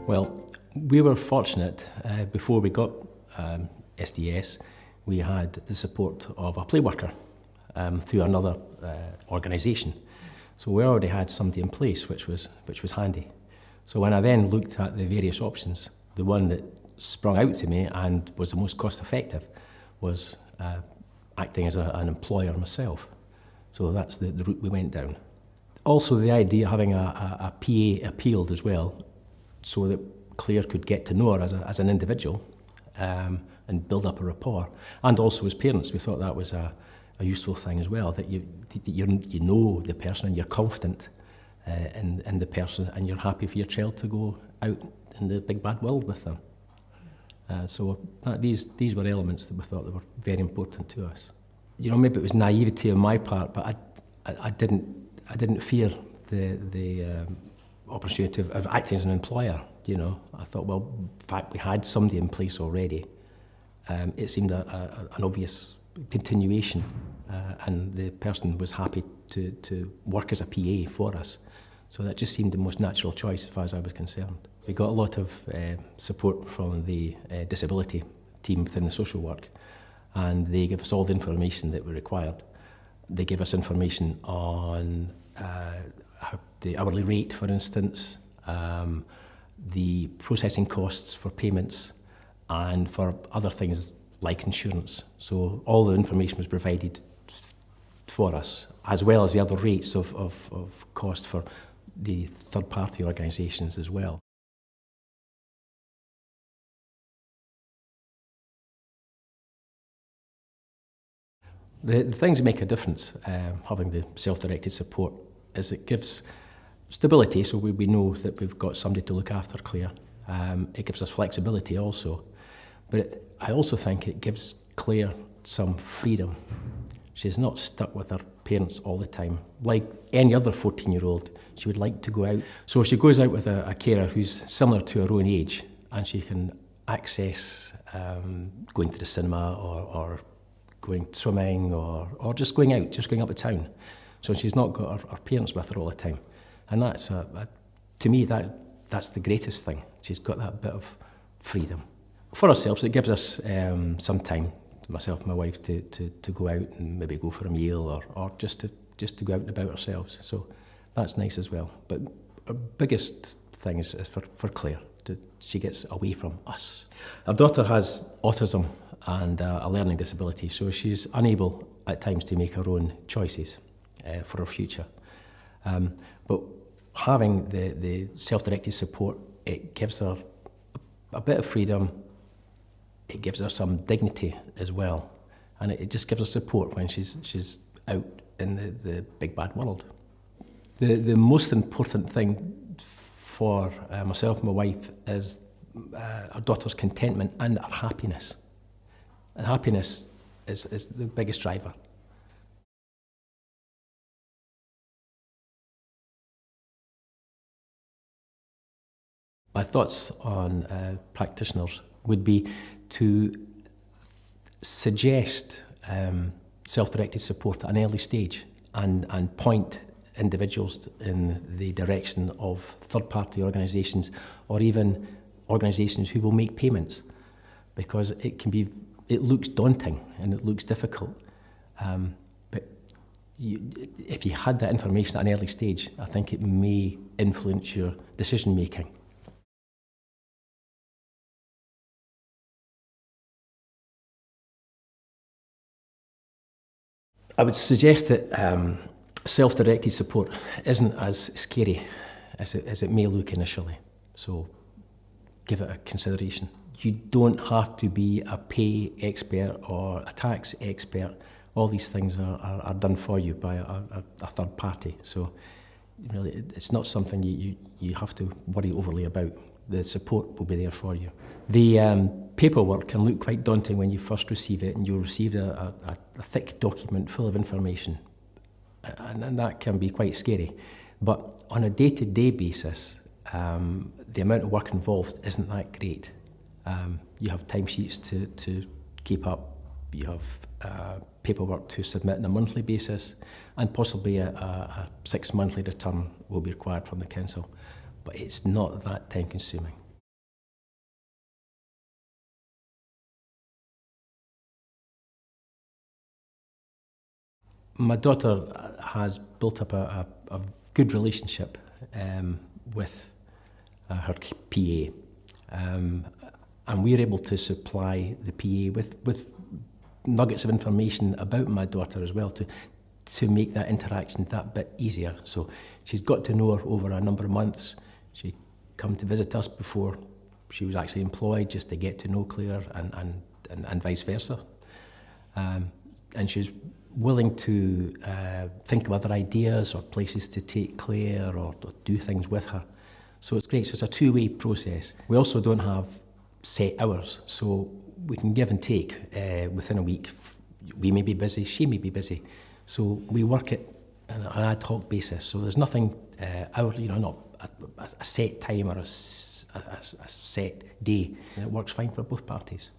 Well, we were fortunate before we got SDS, we had the support of a play worker through another organisation. So we already had somebody in place, which was handy. So when I then looked at the various options, the one that sprung out to me and was the most cost effective was acting as an employer myself. So that's the route we went down. Also the idea of having a PA appealed as well, so that Claire could get to know her as an individual and build up a rapport. And also as parents, we thought that was a useful thing as well, that you know the person and you're confident in the person and you're happy for your child to go out in the big bad world with them. So these were elements that we thought that were very important to us. You know, maybe it was naivety on my part, but I didn't fear the opportunity of acting as an employer. You know, I thought, well, in fact, we had somebody in place already. It seemed an obvious continuation, and the person was happy to work as a PA for us. So that just seemed the most natural choice as far as I was concerned. We got a lot of support from the disability team within the social work, and they gave us all the information that we required. They gave us information on the hourly rate, for instance, the processing costs for payments, and for other things like insurance. So all the information was provided for us, as well as the other rates of cost for the third-party organisations as well. The things that make a difference, having the self-directed support, is it gives stability, so we know that we've got somebody to look after Claire. It gives us flexibility also, but I also think it gives Claire some freedom. She's not stuck with her parents all the time. Like any other 14-year-old, she would like to go out. So she goes out with a carer who's similar to her own age, and she can access going to the cinema or going swimming or just going out, just going up to town. So she's not got her parents with her all the time. And that's, to me, that's the greatest thing. She's got that bit of freedom. For ourselves, it gives us some time, myself and my wife, to go out and maybe go for a meal or just to go out and about ourselves. So that's nice as well. But our biggest thing is for Claire. She gets away from us. Our daughter has autism and a learning disability, so she's unable at times to make her own choices for her future. But having the self-directed support, it gives her a bit of freedom, it gives her some dignity as well, and it just gives her support when she's out in the big bad world. The most important thing for myself and my wife is our daughter's contentment and our happiness. And happiness is the biggest driver. My thoughts on practitioners would be to suggest self-directed support at an early stage and point individuals in the direction of third-party organisations or even organisations who will make payments, because it looks daunting and it looks difficult. But if you had that information at an early stage, I think it may influence your decision making. I would suggest that self-directed support isn't as scary as it may look initially, so give it a consideration. You don't have to be a pay expert or a tax expert. All these things are done for you by a third party, so really it's not something you have to worry overly about. The support will be there for you. The paperwork can look quite daunting when you first receive it, and you'll receive a thick document full of information, and that can be quite scary. But on a day-to-day basis, the amount of work involved isn't that great. You have timesheets to keep up, you have paperwork to submit on a monthly basis, and possibly a 6 monthly return will be required from the council. But it's not that time consuming. My daughter has built up a good relationship with her PA, and we're able to supply the PA with nuggets of information about my daughter as well to make that interaction that bit easier. So she's got to know her over a number of months. She come to visit us before she was actually employed, just to get to know Claire and vice versa. And she's willing to think of other ideas or places to take Claire or do things with her. So it's great. So it's a two-way process. We also don't have set hours, so we can give and take within a week. We may be busy, she may be busy. So we work it on an ad hoc basis. So there's nothing hourly, not a set time or a set day. So it works fine for both parties.